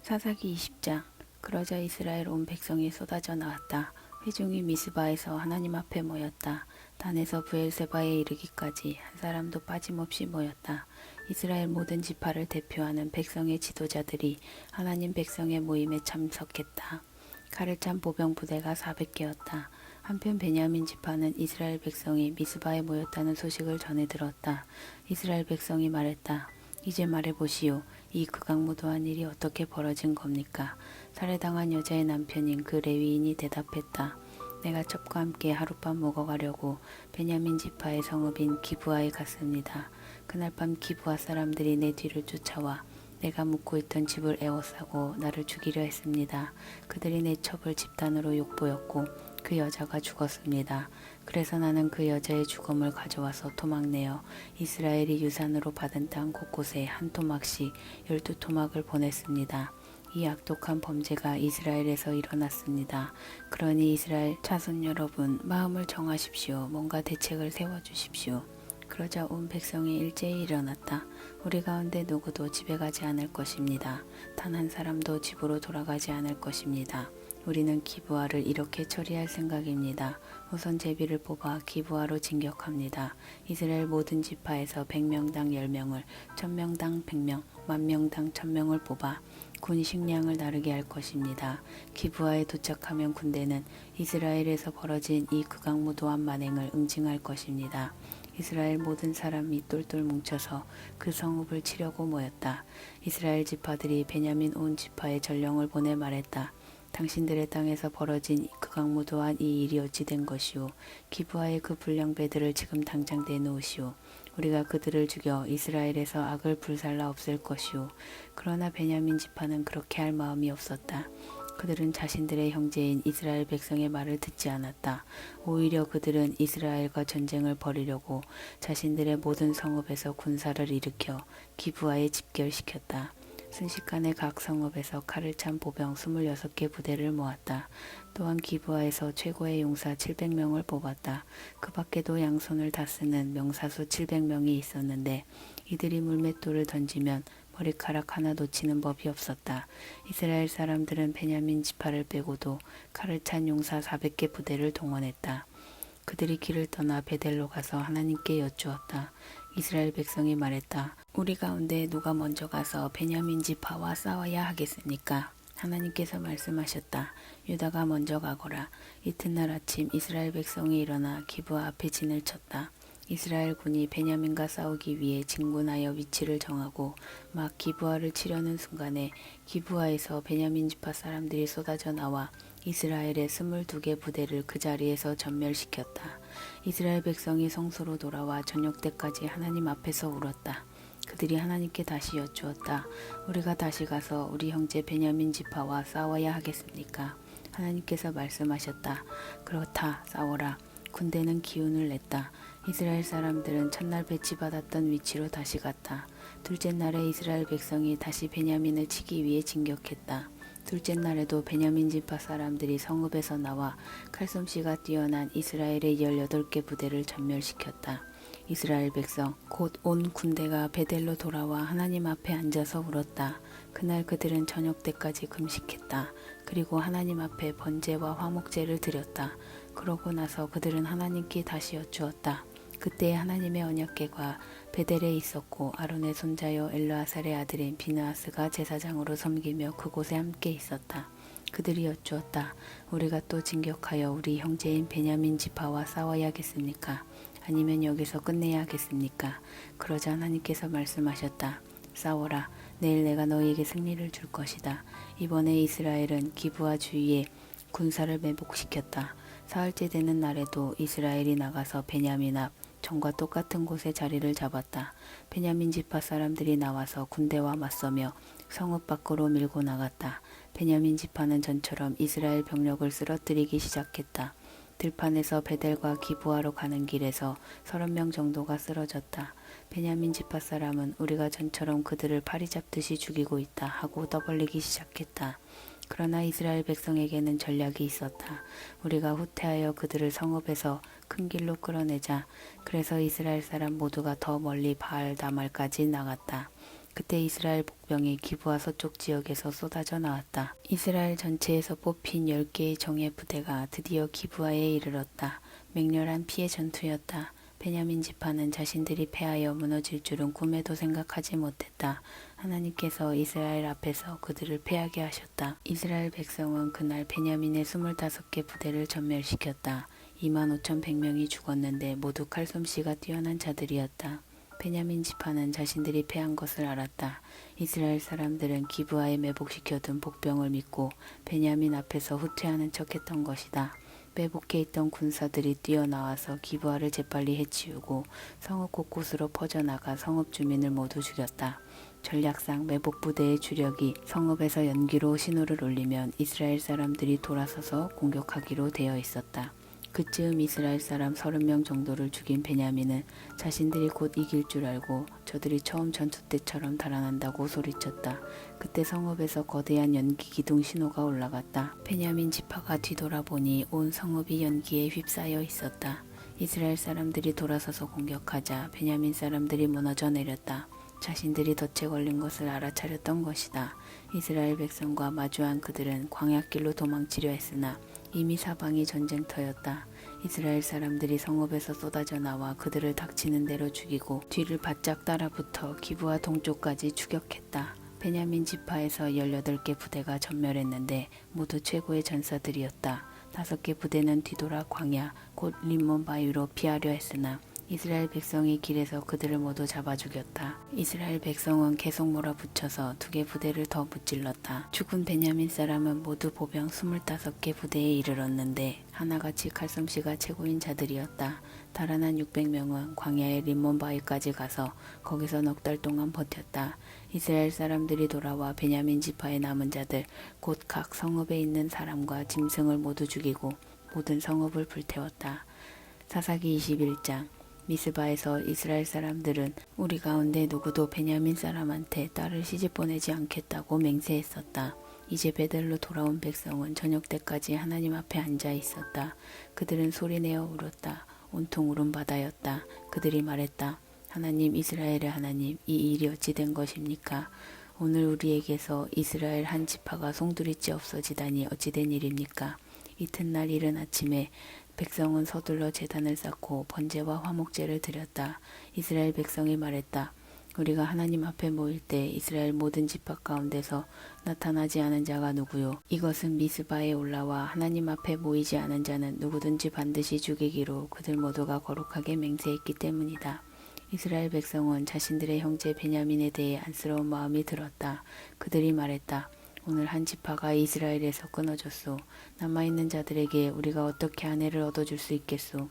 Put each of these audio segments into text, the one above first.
사사기 20장. 그러자 이스라엘 온 백성이 쏟아져 나왔다. 회중이 미스바에서 하나님 앞에 모였다. 단에서 브엘세바에 이르기까지 한 사람도 빠짐없이 모였다. 이스라엘 모든 지파를 대표하는 백성의 지도자들이 하나님 백성의 모임에 참석했다. 칼을 찬 보병 부대가 400개였다. 한편 베냐민 지파는 이스라엘 백성이 미스바에 모였다는 소식을 전해 들었다. 이스라엘 백성이 말했다. 이제 말해보시오. 이 극악무도한 일이 어떻게 벌어진 겁니까? 살해당한 여자의 남편인 그 레위인이 대답했다. 내가 첩과 함께 하룻밤 묵어가려고 베냐민 지파의 성읍인 기브아에 갔습니다. 그날 밤 기브아 사람들이 내 뒤를 쫓아와 내가 묵고 있던 집을 에워싸고 나를 죽이려 했습니다. 그들이 내 첩을 집단으로 욕보였고 그 여자가 죽었습니다. 그래서 나는 그 여자의 죽음을 가져와서 토막내어 이스라엘이 유산으로 받은 땅 곳곳에 한 토막씩 12토막을 보냈습니다. 이 악독한 범죄가 이스라엘에서 일어났습니다. 그러니 이스라엘 자손 여러분, 마음을 정하십시오. 뭔가 대책을 세워주십시오. 그러자 온 백성이 일제히 일어났다. 우리 가운데 누구도 집에 가지 않을 것입니다. 단 한 사람도 집으로 돌아가지 않을 것입니다. 우리는 기브아를 이렇게 처리할 생각입니다. 우선 제비를 뽑아 기브아로 진격합니다. 이스라엘 모든 지파에서 100명당 10명을, 1000명당 100명, 10,000명당 1000명을 뽑아 군 식량을 나르게 할 것입니다. 기브아에 도착하면 군대는 이스라엘에서 벌어진 이 극악무도한 만행을 응징할 것입니다. 이스라엘 모든 사람이 똘똘 뭉쳐서 그 성읍을 치려고 모였다. 이스라엘 지파들이 베냐민 온 지파에 전령을 보내 말했다. 당신들의 땅에서 벌어진 극악무도한 이 일이 어찌 된 것이오. 기브아의 그 불량배들을 지금 당장 내놓으시오. 우리가 그들을 죽여 이스라엘에서 악을 불살라 없앨 것이오. 그러나 베냐민 지파는 그렇게 할 마음이 없었다. 그들은 자신들의 형제인 이스라엘 백성의 말을 듣지 않았다. 오히려 그들은 이스라엘과 전쟁을 벌이려고 자신들의 모든 성읍에서 군사를 일으켜 기브아에 집결시켰다. 순식간에 각 성읍에서 칼을 찬 보병 26개 부대를 모았다. 또한 기브아에서 최고의 용사 700명을 뽑았다. 그 밖에도 양손을 다 쓰는 명사수 700명이 있었는데 이들이 물맷돌을 던지면 머리카락 하나 놓치는 법이 없었다. 이스라엘 사람들은 베냐민 지파를 빼고도 칼을 찬 용사 400개 부대를 동원했다. 그들이 길을 떠나 베델로 가서 하나님께 여쭈었다. 이스라엘 백성이 말했다. 우리 가운데 누가 먼저 가서 베냐민 지파와 싸워야 하겠습니까? 하나님께서 말씀하셨다. 유다가 먼저 가거라. 이튿날 아침 이스라엘 백성이 일어나 기브아 앞에 진을 쳤다. 이스라엘 군이 베냐민과 싸우기 위해 진군하여 위치를 정하고 막 기브아를 치려는 순간에 기브아에서 베냐민 지파 사람들이 쏟아져 나와 이스라엘의 22개 부대를 그 자리에서 전멸시켰다. 이스라엘 백성이 성소로 돌아와 저녁 때까지 하나님 앞에서 울었다. 그들이 하나님께 다시 여쭈었다. 우리가 다시 가서 우리 형제 베냐민 지파와 싸워야 하겠습니까? 하나님께서 말씀하셨다. 그렇다, 싸워라. 군대는 기운을 냈다. 이스라엘 사람들은 첫날 배치받았던 위치로 다시 갔다. 둘째 날에 이스라엘 백성이 다시 베냐민을 치기 위해 진격했다. 둘째 날에도 베냐민 지파 사람들이 성읍에서 나와 칼솜씨가 뛰어난 이스라엘의 18개 부대를 전멸시켰다. 이스라엘 백성 곧 온 군대가 베델로 돌아와 하나님 앞에 앉아서 울었다. 그날 그들은 저녁 때까지 금식했다. 그리고 하나님 앞에 번제와 화목제를 드렸다. 그러고 나서 그들은 하나님께 다시 여쭈었다. 그때 하나님의 언약궤가 베델에 있었고 아론의 손자여 엘르아살의 아들인 비느하스가 제사장으로 섬기며 그곳에 함께 있었다. 그들이 여쭈었다. 우리가 또 진격하여 우리 형제인 베냐민 지파와 싸워야겠습니까? 아니면 여기서 끝내야 하겠습니까? 그러자 하나님께서 말씀하셨다. 싸워라. 내일 내가 너희에게 승리를 줄 것이다. 이번에 이스라엘은 기브아 주위에 군사를 매복시켰다. 사흘째 되는 날에도 이스라엘이 나가서 베냐민 앞 전과 똑같은 곳에 자리를 잡았다. 베냐민 지파 사람들이 나와서 군대와 맞서며 성읍 밖으로 밀고 나갔다. 베냐민 지파는 전처럼 이스라엘 병력을 쓰러뜨리기 시작했다. 들판에서 베델과 기브아로 가는 길에서 30명 정도가 쓰러졌다. 베냐민 지파 사람은 우리가 전처럼 그들을 파리 잡듯이 죽이고 있다 하고 떠벌리기 시작했다. 그러나 이스라엘 백성에게는 전략이 있었다. 우리가 후퇴하여 그들을 성읍에서 큰 길로 끌어내자. 그래서 이스라엘 사람 모두가 더 멀리 바알 다말까지 나갔다. 그때 이스라엘 복병이 기브아 서쪽 지역에서 쏟아져 나왔다. 이스라엘 전체에서 뽑힌 10개의 정예 부대가 드디어 기브아에 이르렀다. 맹렬한 피해 전투였다. 베냐민 지파는 자신들이 패하여 무너질 줄은 꿈에도 생각하지 못했다. 하나님께서 이스라엘 앞에서 그들을 패하게 하셨다. 이스라엘 백성은 그날 베냐민의 25개 부대를 전멸시켰다. 25,100명이 죽었는데 모두 칼솜씨가 뛰어난 자들이었다. 베냐민 지파는 자신들이 패한 것을 알았다. 이스라엘 사람들은 기브아에 매복시켜둔 복병을 믿고 베냐민 앞에서 후퇴하는 척했던 것이다. 매복해 있던 군사들이 뛰어나와서 기브아를 재빨리 해치우고 성읍 곳곳으로 퍼져나가 성읍 주민을 모두 죽였다. 전략상 매복 부대의 주력이 성읍에서 연기로 신호를 울리면 이스라엘 사람들이 돌아서서 공격하기로 되어 있었다. 그쯤 이스라엘 사람 30명 정도를 죽인 베냐민은 자신들이 곧 이길 줄 알고 저들이 처음 전투 때처럼 달아난다고 소리쳤다. 그때 성읍에서 거대한 연기 기둥 신호가 올라갔다. 베냐민 지파가 뒤돌아보니 온 성읍이 연기에 휩싸여 있었다. 이스라엘 사람들이 돌아서서 공격하자 베냐민 사람들이 무너져 내렸다. 자신들이 덫에 걸린 것을 알아차렸던 것이다. 이스라엘 백성과 마주한 그들은 광야길로 도망치려 했으나 이미 사방이 전쟁터였다. 이스라엘 사람들이 성읍에서 쏟아져 나와 그들을 닥치는 대로 죽이고 뒤를 바짝 따라붙어 기브아 동쪽까지 추격했다. 베냐민 지파에서 18개 부대가 전멸했는데 모두 최고의 전사들이었다. 5개 부대는 뒤돌아 광야 곧 림몬 바위로 피하려 했으나 이스라엘 백성이 길에서 그들을 모두 잡아 죽였다. 이스라엘 백성은 계속 몰아붙여서 2개 부대를 더 무찔렀다. 죽은 베냐민 사람은 모두 보병 25개 부대에 이르렀는데 하나같이 칼솜씨가 최고인 자들이었다. 달아난 600명은 광야의 림몬 바위까지 가서 거기서 넉 달 동안 버텼다. 이스라엘 사람들이 돌아와 베냐민 지파의 남은 자들 곧 각 성읍에 있는 사람과 짐승을 모두 죽이고 모든 성읍을 불태웠다. 사사기 21장. 미스바에서 이스라엘 사람들은 우리 가운데 누구도 베냐민 사람한테 딸을 시집 보내지 않겠다고 맹세했었다. 이제 베델로 돌아온 백성은 저녁 때까지 하나님 앞에 앉아 있었다. 그들은 소리내어 울었다. 온통 울음바다였다. 그들이 말했다. 하나님, 이스라엘의 하나님, 이 일이 어찌 된 것입니까? 오늘 우리에게서 이스라엘 한 지파가 송두리째 없어지다니 어찌 된 일입니까? 이튿날 이른 아침에 백성은 서둘러 제단을 쌓고 번제와 화목제를 드렸다. 이스라엘 백성이 말했다. 우리가 하나님 앞에 모일 때 이스라엘 모든 지파 가운데서 나타나지 않은 자가 누구요? 이것은 미스바에 올라와 하나님 앞에 모이지 않은 자는 누구든지 반드시 죽이기로 그들 모두가 거룩하게 맹세했기 때문이다. 이스라엘 백성은 자신들의 형제 베냐민에 대해 안쓰러운 마음이 들었다. 그들이 말했다. 오늘 한 지파가 이스라엘에서 끊어졌소. 남아있는 자들에게 우리가 어떻게 아내를 얻어줄 수 있겠소.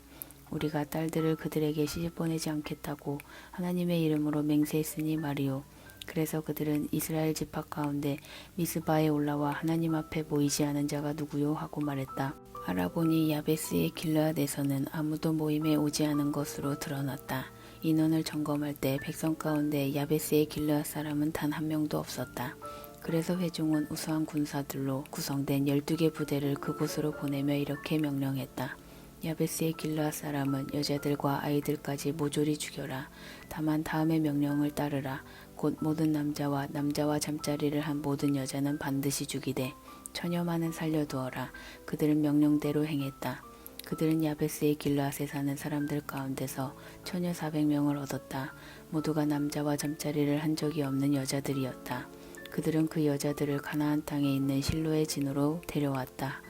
우리가 딸들을 그들에게 시집 보내지 않겠다고 하나님의 이름으로 맹세했으니 말이오. 그래서 그들은 이스라엘 지파 가운데 미스바에 올라와 하나님 앞에 모이지 않은 자가 누구요? 하고 말했다. 알아보니 야베스의 길르앗에서는 아무도 모임에 오지 않은 것으로 드러났다. 인원을 점검할 때 백성 가운데 야베스의 길르앗 사람은 단 한 명도 없었다. 그래서 회중은 우수한 군사들로 구성된 12개 부대를 그곳으로 보내며 이렇게 명령했다. 야베스의 길르앗 사람은 여자들과 아이들까지 모조리 죽여라. 다만 다음의 명령을 따르라. 곧 모든 남자와 잠자리를 한 모든 여자는 반드시 죽이되 처녀만은 살려두어라. 그들은 명령대로 행했다. 그들은 야베스의 길르앗에 사는 사람들 가운데서 처녀 400명을 얻었다. 모두가 남자와 잠자리를 한 적이 없는 여자들이었다. 그들은 그 여자들을 가나안 땅에 있는 실로의 진으로 데려왔다.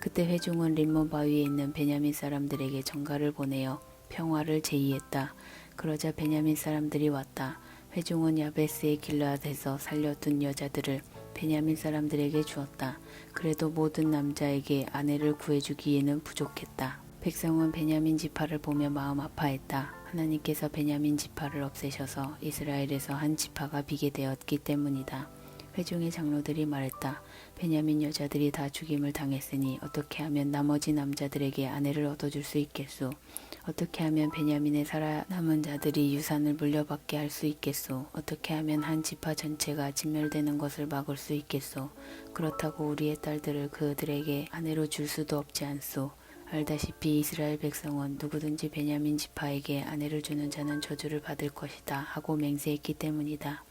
그때 회중은 림몬 바위에 있는 베냐민 사람들에게 전가를 보내어 평화를 제의했다. 그러자 베냐민 사람들이 왔다. 회중은 야베스의 길르앗에서 살려둔 여자들을 베냐민 사람들에게 주었다. 그래도 모든 남자에게 아내를 구해주기에는 부족했다. 백성은 베냐민 지파를 보며 마음 아파했다. 하나님께서 베냐민 지파를 없애셔서 이스라엘에서 한 지파가 비게 되었기 때문이다. 회중의 장로들이 말했다. 베냐민 여자들이 다 죽임을 당했으니 어떻게 하면 나머지 남자들에게 아내를 얻어줄 수 있겠소? 어떻게 하면 베냐민의 살아남은 자들이 유산을 물려받게 할 수 있겠소? 어떻게 하면 한 지파 전체가 진멸되는 것을 막을 수 있겠소? 그렇다고 우리의 딸들을 그들에게 아내로 줄 수도 없지 않소? 알다시피 이스라엘 백성은 누구든지 베냐민 지파에게 아내를 주는 자는 저주를 받을 것이다 하고 맹세했기 때문이다.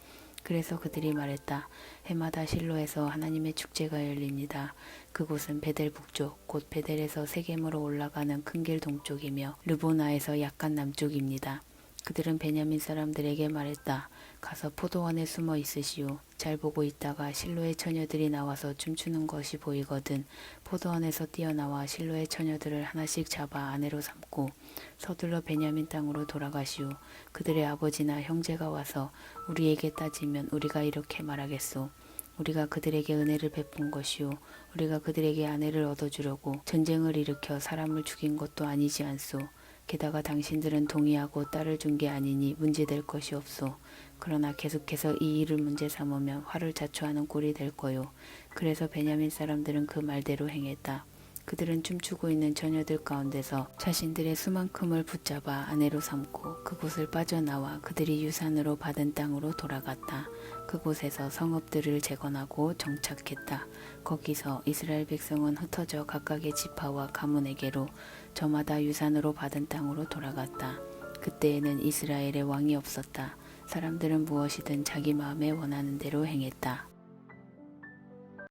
그래서 그들이 말했다. 해마다 실로에서 하나님의 축제가 열립니다. 그곳은 베델 북쪽, 곧 베델에서 세겜으로 올라가는 큰 길 동쪽이며 르보나에서 약간 남쪽입니다. 그들은 베냐민 사람들에게 말했다. 가서 포도원에 숨어 있으시오. 잘 보고 있다가 실로의 처녀들이 나와서 춤추는 것이 보이거든 포도원에서 뛰어나와 실로의 처녀들을 하나씩 잡아 아내로 삼고 서둘러 베냐민 땅으로 돌아가시오. 그들의 아버지나 형제가 와서 우리에게 따지면 우리가 이렇게 말하겠소. 우리가 그들에게 은혜를 베푼 것이요 우리가 그들에게 아내를 얻어주려고 전쟁을 일으켜 사람을 죽인 것도 아니지 않소. 게다가 당신들은 동의하고 딸을 준 게 아니니 문제될 것이 없소. 그러나 계속해서 이 일을 문제 삼으면 화를 자초하는 꼴이 될 거요. 그래서 베냐민 사람들은 그 말대로 행했다. 그들은 춤추고 있는 처녀들 가운데서 자신들의 수만큼을 붙잡아 아내로 삼고 그곳을 빠져나와 그들이 유산으로 받은 땅으로 돌아갔다. 그곳에서 성읍들을 재건하고 정착했다. 거기서 이스라엘 백성은 흩어져 각각의 지파와 가문에게로 저마다 유산으로 받은 땅으로 돌아갔다. 그때에는 이스라엘에 왕이 없었다. 사람들은 무엇이든 자기 마음에 원하는 대로 행했다.